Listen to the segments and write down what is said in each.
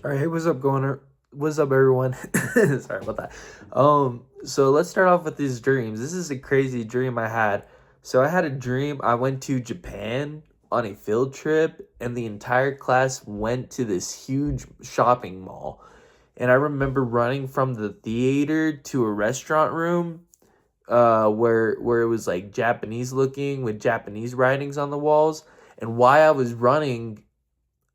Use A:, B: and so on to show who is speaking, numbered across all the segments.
A: All right, hey, what's up, everyone? Sorry about that. So let's start off with these dreams. This is a crazy dream I had. So I had a dream I went to Japan on a field trip, and the entire class went to this huge shopping mall. And I remember running from the theater to a restaurant room, where it was like Japanese looking with Japanese writings on the walls. And why I was running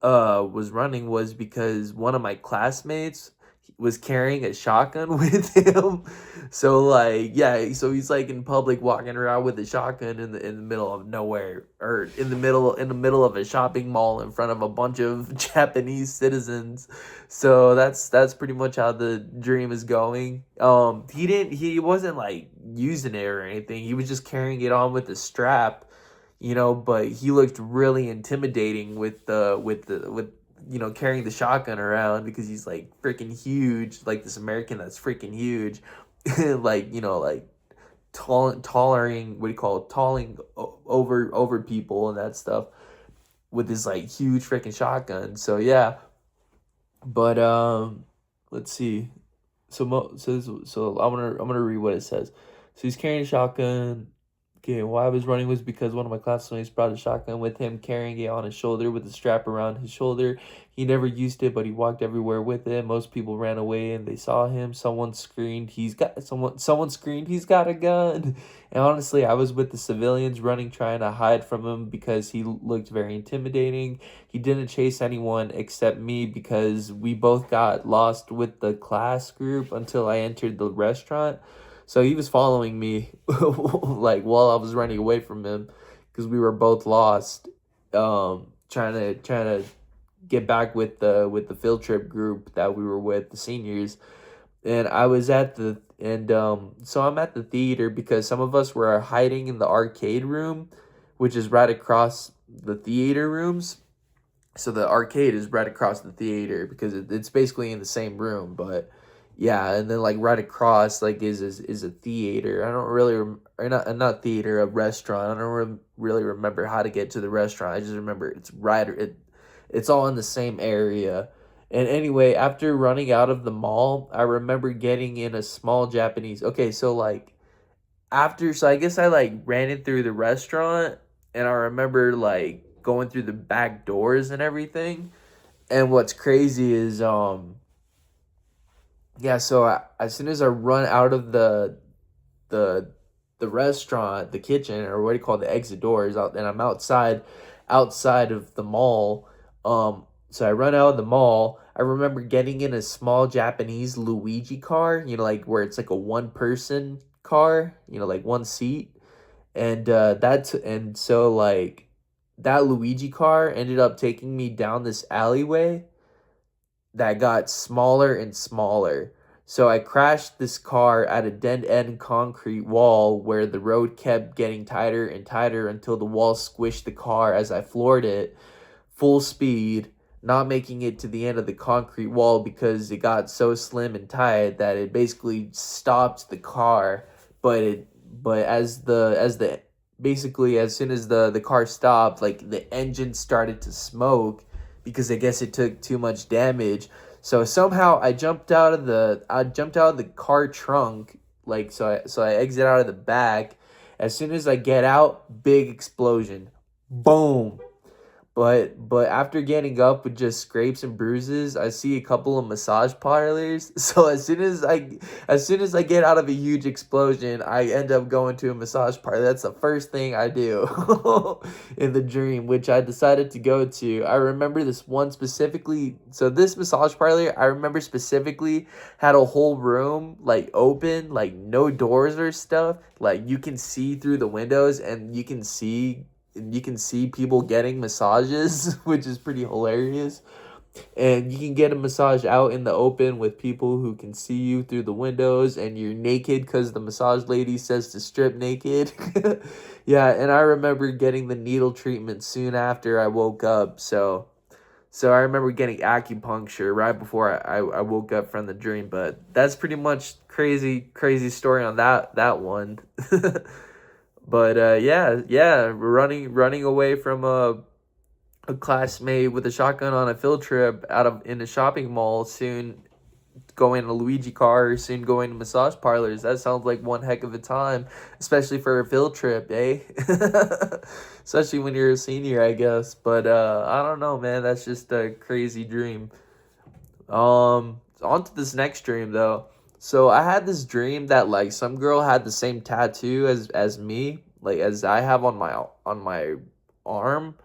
A: was because one of my classmates was carrying a shotgun with him. So like yeah, so he's like in public walking around with a shotgun in the middle of nowhere, or in the middle of a shopping mall in front of a bunch of Japanese citizens. So that's pretty much how the dream is going. He wasn't like using it or anything. He was just carrying it on with a strap, but he looked really intimidating with carrying the shotgun around, because he's like freaking huge, like this American that's freaking huge, like tolerating, what do you call it, talling over people and that stuff, with this like huge freaking shotgun. So yeah, but let's see. So I'm gonna read what it says. So he's carrying a shotgun. Okay, why I was running was because one of my classmates brought a shotgun with him, carrying it on his shoulder with a strap around his shoulder. He never used it, but he walked everywhere with it. Most people ran away and they saw him. Someone screamed he's got a gun. And honestly, I was with the civilians running, trying to hide from him because he looked very intimidating. He didn't chase anyone except me because we both got lost with the class group until I entered the restaurant. So he was following me like while I was running away from him, because we were both lost, trying to get back with the field trip group that we were with, the seniors. And I was at the and so I'm at the theater because some of us were hiding in the arcade room, which is right across the theater rooms. So the arcade is right across the theater because it's basically in the same room. But yeah, and then like right across like is a theater. I don't really or not theater, a restaurant. I don't really remember how to get to the restaurant. I just remember it's all in the same area. And anyway, after running out of the mall, I remember getting in a small Japanese. Okay, so like so I guess I like ran it through the restaurant, and I remember like going through the back doors and everything. And what's crazy is yeah, so as soon as I run out of the the restaurant, the kitchen, or what do you call the exit doors out, and I'm outside of the mall. So I run out of the mall. I remember getting in a small Japanese Luigi car, like where it's like a one person car, like one seat. And so like that Luigi car ended up taking me down this alleyway that got smaller and smaller. So I crashed this car at a dead end concrete wall where the road kept getting tighter and tighter until the wall squished the car as I floored it full speed, not making it to the end of the concrete wall because it got so slim and tight that it basically stopped the car. But as the basically as soon as the car stopped, like the engine started to smoke because I guess it took too much damage. So somehow I jumped out of the car trunk, like so I exit out of the back. As soon as I get out, big explosion. Boom. But after getting up with just scrapes and bruises, I see a couple of massage parlors. So as soon as I get out of a huge explosion, I end up going to a massage parlor. That's the first thing I do in the dream, which I decided to go to. I remember this one specifically. So this massage parlor, I remember specifically, had a whole room like open, like no doors or stuff. Like you can see through the windows, and you can see people getting massages, which is pretty hilarious. And you can get a massage out in the open with people who can see you through the windows, and you're naked because the massage lady says to strip naked. Yeah, and I remember getting the needle treatment soon after I woke up. So I remember getting acupuncture right before I woke up from the dream. But that's pretty much crazy story on that one. But yeah, running away from a classmate with a shotgun on a field trip out of in a shopping mall, soon going to Luigi car, soon going to massage parlors. That sounds like one heck of a time, especially for a field trip, eh? Especially when you're a senior, I guess. But I don't know, man. That's just a crazy dream. On to this next dream though. So I had this dream that like some girl had the same tattoo as me, like as I have on my arm,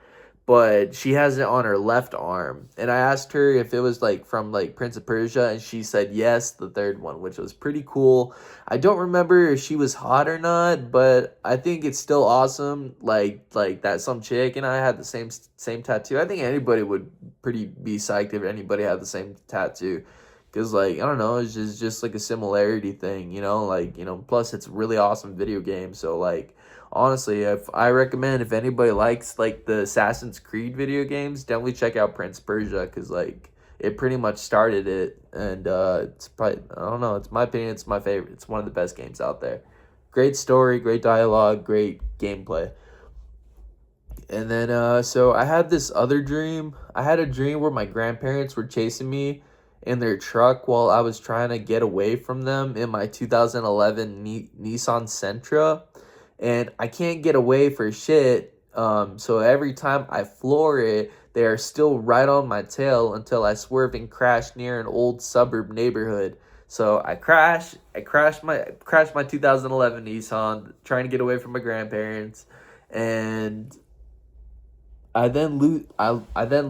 A: but she has it on her left arm. And I asked her if it was like from like Prince of Persia, and she said yes, the third one, which was pretty cool. I don't remember if she was hot or not, but I think it's still awesome. Like that some chick and I had the same tattoo. I think anybody would pretty be psyched if anybody had the same tattoo. Cause like I don't know, it's just like a similarity thing, like plus it's a really awesome video game. So like honestly, if I recommend if anybody likes like the Assassin's Creed video games, definitely check out Prince Persia because like it pretty much started it, and it's probably I don't know, it's my opinion, it's my favorite. It's one of the best games out there. Great story, great dialogue, great gameplay. And then so I had this other dream. I had a dream where my grandparents were chasing me in their truck while I was trying to get away from them in my 2011 Nissan Sentra, and I can't get away for shit. So every time I floor it, they are still right on my tail until I swerve and crash near an old suburb neighborhood. So I crashed my 2011 Nissan trying to get away from my grandparents, and I then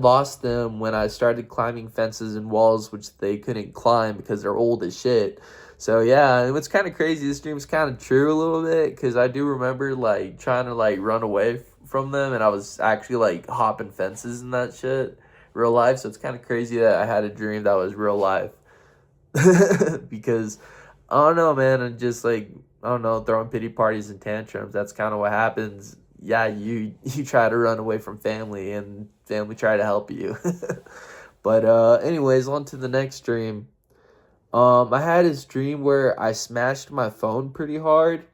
A: lost them when I started climbing fences and walls which they couldn't climb because they're old as shit. So yeah, and what's kind of crazy, this dream's kind of true a little bit because I do remember like trying to like run away from them, and I was actually like hopping fences and that shit real life. So it's kind of crazy that I had a dream that was real life. Because I don't know, man. I'm just like I don't know, throwing pity parties and tantrums. That's kind of what happens. Yeah, you try to run away from family, and family try to help you. But anyways, on to the next dream. I had this dream where I smashed my phone pretty hard.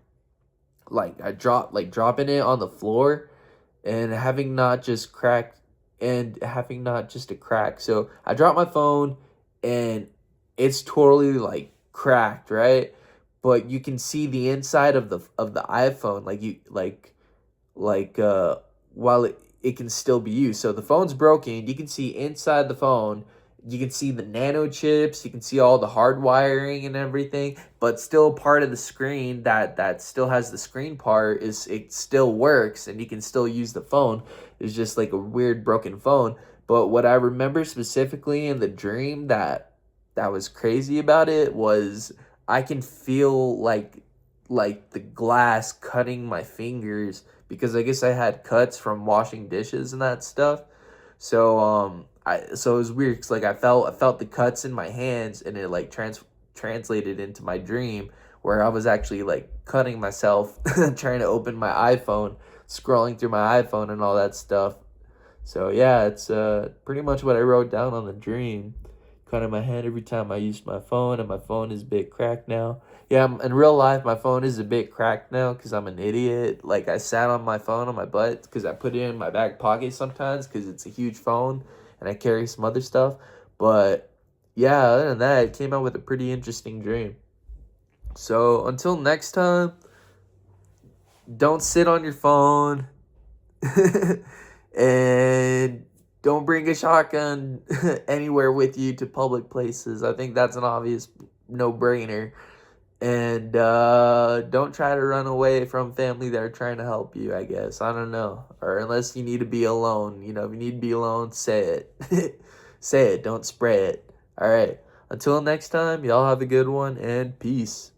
A: Like I dropping it on the floor, and having not just a crack. So I dropped my phone, and it's totally like cracked, right? But you can see the inside of the iPhone, like you like while it can still be used. So the phone's broken, you can see inside the phone, you can see the nano chips, you can see all the hard wiring and everything, but still part of the screen that still has the screen part is it still works and you can still use the phone. It's just like a weird broken phone. But what I remember specifically in the dream that was crazy about it was I can feel like the glass cutting my fingers because I guess I had cuts from washing dishes and that stuff. So so it was weird cuz like I felt the cuts in my hands, and it like translated into my dream where I was actually like cutting myself trying to open my iPhone, scrolling through my iPhone and all that stuff. So yeah, it's pretty much what I wrote down on the dream. Cutting my hand every time I used my phone, and my phone is a bit cracked now. Yeah, in real life, my phone is a bit cracked now because I'm an idiot. Like I sat on my phone on my butt because I put it in my back pocket sometimes because it's a huge phone and I carry some other stuff. But yeah, other than that, it came out with a pretty interesting dream. So until next time, don't sit on your phone. And don't bring a shotgun anywhere with you to public places. I think that's an obvious no-brainer. And don't try to run away from family that are trying to help you, I guess. I don't know. Or unless you need to be alone. If you need to be alone, say it. Say it, don't spray it. All right. Until next time, y'all have a good one, and peace.